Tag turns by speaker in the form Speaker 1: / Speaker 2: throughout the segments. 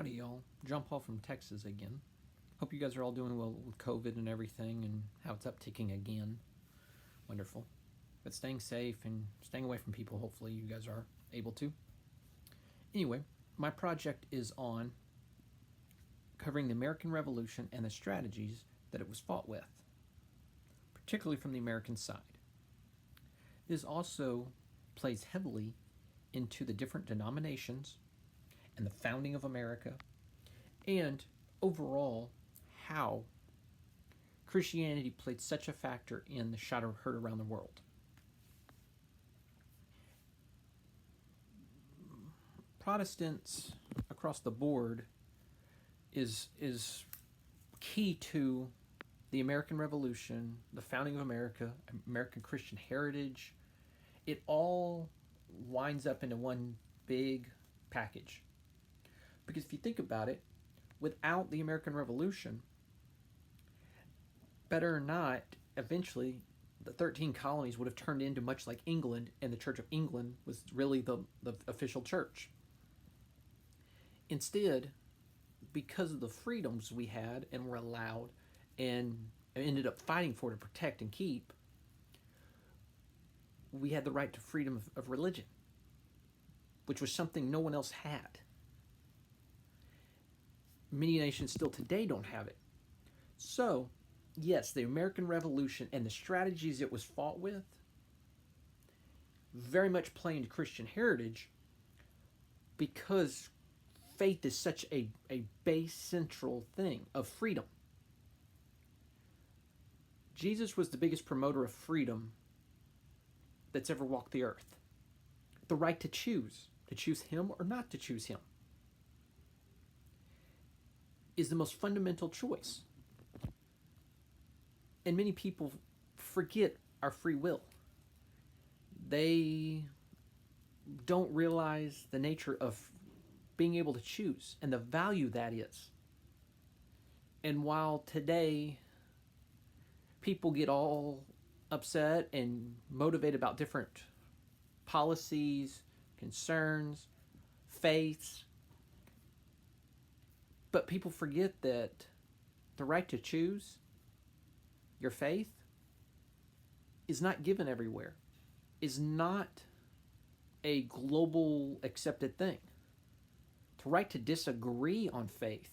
Speaker 1: Howdy, y'all. John Paul from Texas again. Hope you guys are all doing well with COVID and everything and how it's upticking again. Wonderful. But staying safe and staying away from people, hopefully, you guys are able to. Anyway, my project is on covering the American Revolution and the strategies that it was fought with, particularly from the American side. This also plays heavily into the different denominations and the founding of America, and overall how Christianity played such a factor in the shattered herd around the world. Protestants across the board is key to the American Revolution, the founding of America, American Christian heritage. It all winds up into one big package. Because if you think about it, without the American Revolution, better or not, eventually the 13 colonies would have turned into much like England, and the Church of England was really the official church. Instead, because of the freedoms we had and were allowed and ended up fighting for to protect and keep, we had the right to freedom of religion, which was something no one else had. Many nations still today don't have it. So, yes, the American Revolution and the strategies it was fought with very much play into Christian heritage, because faith is such a base central thing of freedom. Jesus was the biggest promoter of freedom that's ever walked the earth. The right to choose him or not to choose him, is the most fundamental choice. And many people forget our free will. They don't realize the nature of being able to choose and the value that is. And while today people get all upset and motivated about different policies, concerns, faiths, but people forget that the right to choose your faith is not given everywhere, is not a global accepted thing. The right to disagree on faith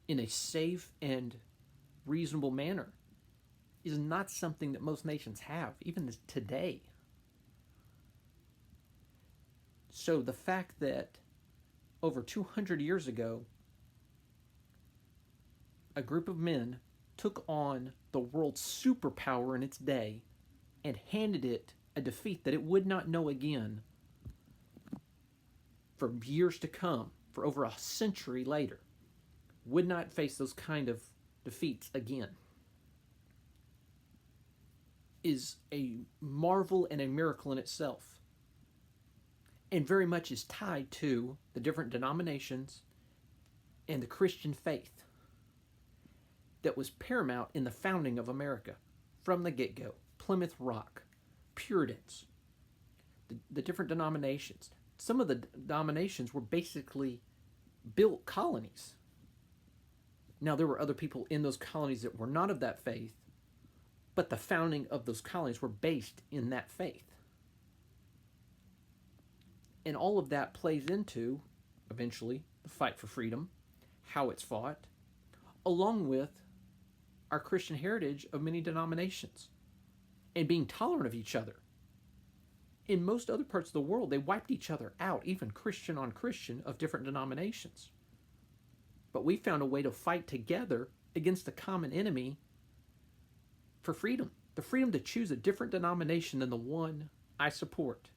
Speaker 1: in a safe and reasonable manner is not something that most nations have, even today. So the fact that over 200 years ago, a group of men took on the world's superpower in its day and handed it a defeat that it would not know again for years to come, for over a century later, would not face those kind of defeats again, is a marvel and a miracle in itself, and very much is tied to the different denominations and the Christian faith that was paramount in the founding of America from the get-go. Plymouth Rock, Puritans, the different denominations. Some of the denominations were basically built colonies. Now, there were other people in those colonies that were not of that faith, but the founding of those colonies were based in that faith. And all of that plays into, eventually, the fight for freedom, how it's fought, along with our Christian heritage of many denominations and being tolerant of each other. In most other parts of the world, they wiped each other out, even Christian on Christian of different denominations. But we found a way to fight together against the common enemy for freedom. The freedom to choose a different denomination than the one I support.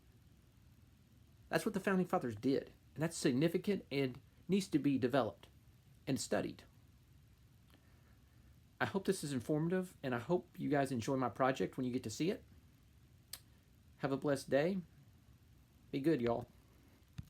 Speaker 1: That's what the Founding Fathers did. And that's significant and needs to be developed and studied. I hope this is informative, and I hope you guys enjoy my project when you get to see it. Have a blessed day. Be good, y'all.